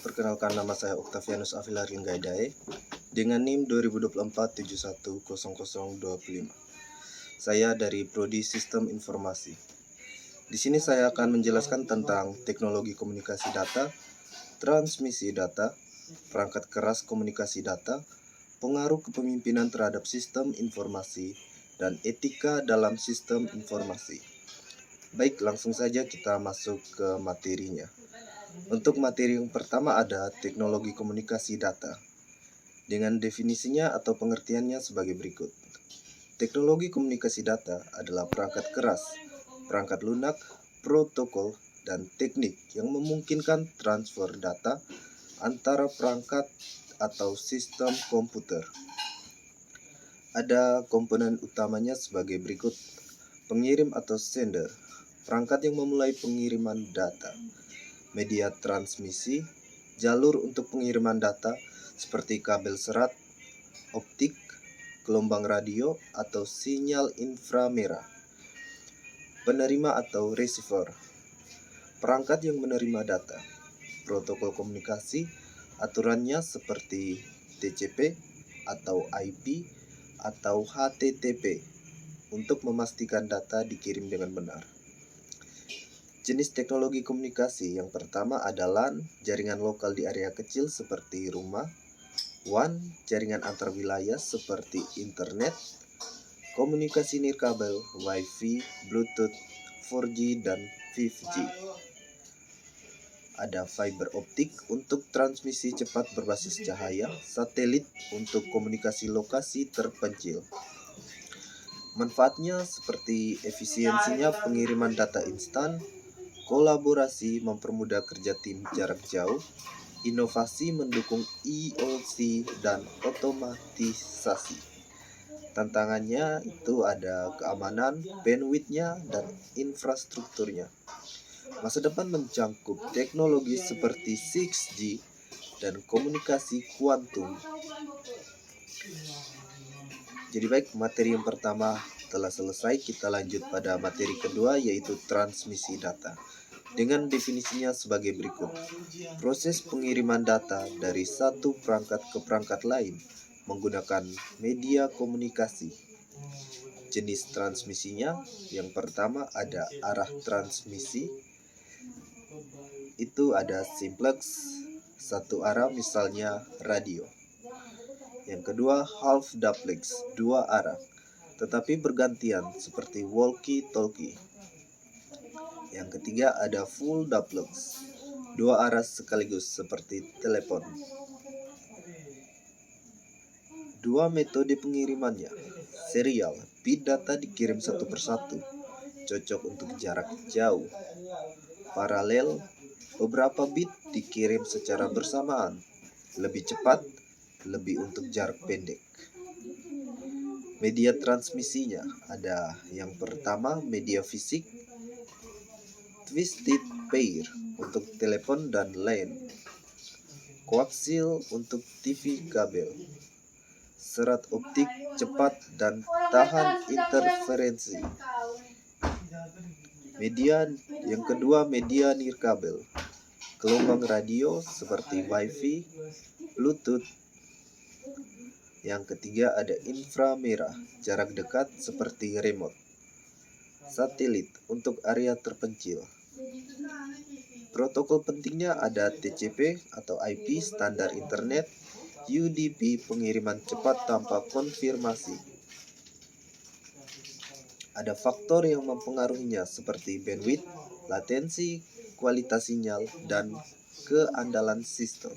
Perkenalkan, nama saya Octavianus Avilar Linggaidai dengan NIM 2024710025. Saya dari Prodi Sistem Informasi. Di sini saya akan menjelaskan tentang teknologi komunikasi data, transmisi data, perangkat keras komunikasi data, pengaruh kepemimpinan terhadap sistem informasi, dan etika dalam sistem informasi. Baik, langsung saja kita masuk ke materinya. Untuk materi yang pertama ada teknologi komunikasi data. Dengan definisinya atau pengertiannya sebagai berikut. Teknologi komunikasi data adalah perangkat keras, perangkat lunak, protokol, dan teknik yang memungkinkan transfer data antara perangkat atau sistem komputer. Ada komponen utamanya sebagai berikut. Pengirim atau sender, perangkat yang memulai pengiriman data. Media transmisi, jalur untuk pengiriman data seperti kabel serat, optik, gelombang radio, atau sinyal inframerah. Penerima atau receiver, perangkat yang menerima data. Protokol komunikasi, aturannya seperti TCP atau IP atau HTTP untuk memastikan data dikirim dengan benar. Jenis teknologi komunikasi yang pertama adalah jaringan lokal di area kecil seperti rumah, WAN, jaringan antar wilayah seperti internet, komunikasi nirkabel, Wi-Fi, Bluetooth, 4G, dan 5G. Ada fiber optik untuk transmisi cepat berbasis cahaya, satelit untuk komunikasi lokasi terpencil. Manfaatnya seperti efisiensinya pengiriman data instan, kolaborasi mempermudah kerja tim jarak jauh, inovasi mendukung IoT dan otomatisasi. Tantangannya itu ada keamanan, bandwidth-nya, dan infrastrukturnya. Masa depan mencangkup teknologi seperti 6G dan komunikasi kuantum. Jadi baik, materi yang pertama telah selesai, kita lanjut pada materi kedua yaitu transmisi data. Dengan definisinya sebagai berikut. Proses pengiriman data dari satu perangkat ke perangkat lain menggunakan media komunikasi. Jenis transmisinya, yang pertama ada arah transmisi. Itu ada simplex, satu arah misalnya radio. Yang kedua half duplex, dua arah, tetapi bergantian seperti walkie-talkie. Yang ketiga ada full duplex, dua arah sekaligus seperti telepon. Dua metode pengirimannya, serial, bit data dikirim satu persatu, cocok untuk jarak jauh. Paralel, beberapa bit dikirim secara bersamaan, lebih cepat, lebih untuk jarak pendek. Media transmisinya ada yang pertama media fisik, twisted pair untuk telepon dan LAN, koaksial untuk TV kabel, serat optik cepat dan tahan interferensi. Media yang kedua media nirkabel, gelombang radio seperti Wi-Fi, Bluetooth. Yang ketiga ada inframerah, jarak dekat seperti remote. Satelit untuk area terpencil. Protokol pentingnya ada TCP atau IP standar internet, UDP pengiriman cepat tanpa konfirmasi. Ada faktor yang mempengaruhinya seperti bandwidth, latensi, kualitas sinyal, dan keandalan sistem.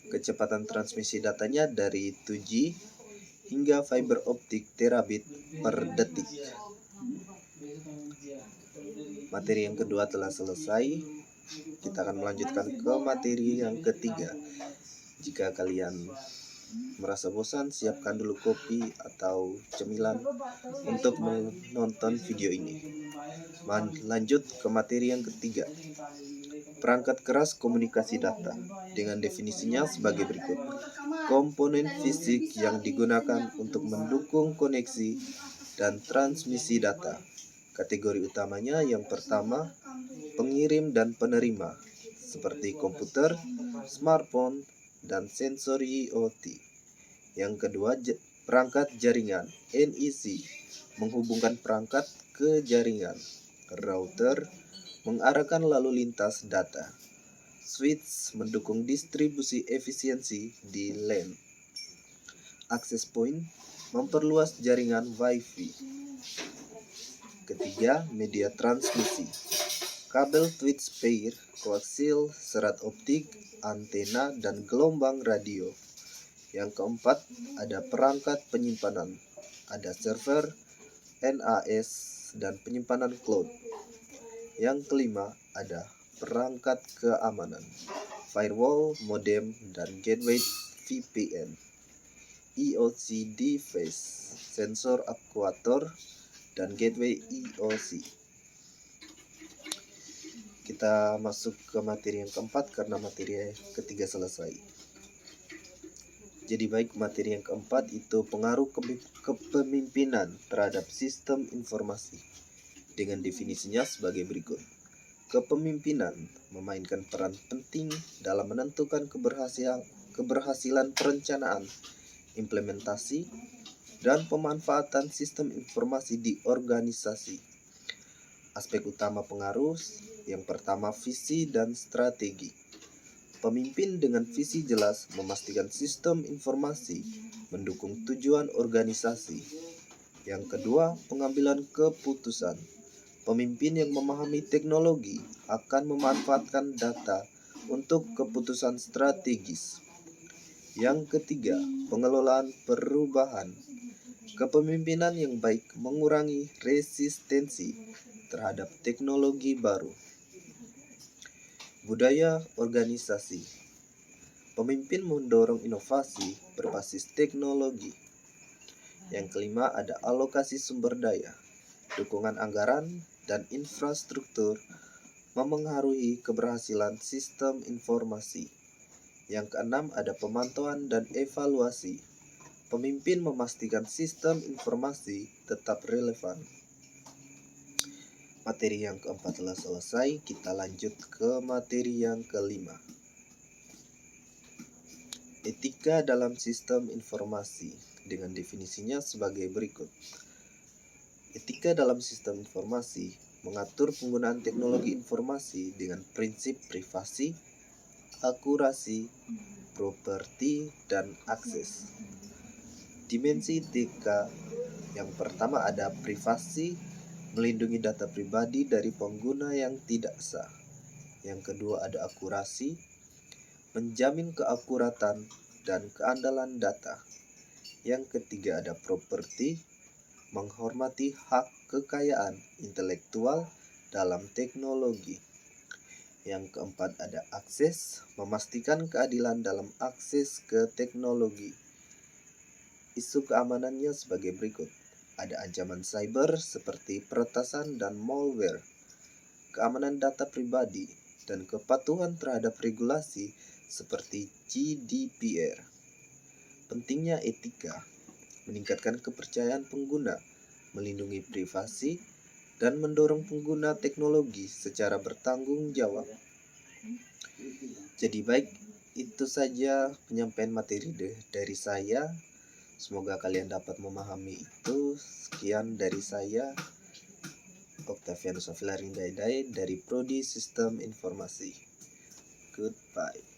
Kecepatan transmisi datanya dari 2G hingga fiber optik terabit per detik. Materi yang kedua telah selesai. Kita akan melanjutkan ke materi yang ketiga. Jika kalian merasa bosan, siapkan dulu kopi atau cemilan untuk menonton video ini. Lanjut ke materi yang ketiga. Perangkat keras komunikasi data. Dengan definisinya sebagai berikut. Komponen fisik yang digunakan untuk mendukung koneksi dan transmisi data. Kategori utamanya yang pertama, pengirim dan penerima, seperti komputer, smartphone, dan sensor IoT. Yang kedua, perangkat jaringan NEC menghubungkan perangkat ke jaringan. Router mengarahkan lalu lintas data. Switch mendukung distribusi efisiensi di LAN. Access point memperluas jaringan Wi-Fi. Ketiga, media transmisi. Kabel twitch pair, koaksial, serat optik, antena, dan gelombang radio. Yang keempat, ada perangkat penyimpanan. Ada server, NAS, dan penyimpanan cloud. Yang kelima, ada perangkat keamanan. Firewall, modem, dan gateway VPN. IoT device, sensor aktuator, dan gateway IoC. Kita masuk ke materi yang keempat karena materi ketiga selesai. Jadi baik, materi yang keempat itu pengaruh kepemimpinan terhadap sistem informasi. Dengan definisinya sebagai berikut. Kepemimpinan memainkan peran penting dalam menentukan keberhasilan perencanaan, implementasi, dan pemanfaatan sistem informasi di organisasi. Aspek utama pengaruh yang pertama, visi dan strategi. Pemimpin dengan visi jelas memastikan sistem informasi mendukung tujuan organisasi. Yang kedua, pengambilan keputusan. Pemimpin yang memahami teknologi akan memanfaatkan data untuk keputusan strategis. Yang ketiga, pengelolaan perubahan. Kepemimpinan yang baik mengurangi resistensi terhadap teknologi baru. Budaya organisasi. Pemimpin mendorong inovasi berbasis teknologi. Yang kelima, ada alokasi sumber daya. Dukungan anggaran dan infrastruktur memengaruhi keberhasilan sistem informasi. Yang keenam, ada pemantauan dan evaluasi. Pemimpin memastikan sistem informasi tetap relevan. Materi yang keempat telah selesai, kita lanjut ke materi yang kelima. Etika dalam sistem informasi, dengan definisinya sebagai berikut. Etika dalam sistem informasi mengatur penggunaan teknologi informasi dengan prinsip privasi, akurasi, properti, dan akses. Dimensi etika yang pertama ada privasi, melindungi data pribadi dari pengguna yang tidak sah. Yang kedua ada akurasi, menjamin keakuratan dan keandalan data. Yang ketiga ada properti, menghormati hak kekayaan intelektual dalam teknologi. Yang keempat ada akses, memastikan keadilan dalam akses ke teknologi. Isu keamanannya sebagai berikut. Ada ancaman cyber seperti peretasan dan malware, keamanan data pribadi, dan kepatuhan terhadap regulasi seperti GDPR. Pentingnya etika, meningkatkan kepercayaan pengguna, melindungi privasi, dan mendorong pengguna teknologi secara bertanggung jawab. Jadi baik, itu saja penyampaian materi dari saya. Semoga kalian dapat memahami itu. Sekian dari saya, Octavianus Afilaring Daidai dari Prodi Sistem Informasi. Goodbye.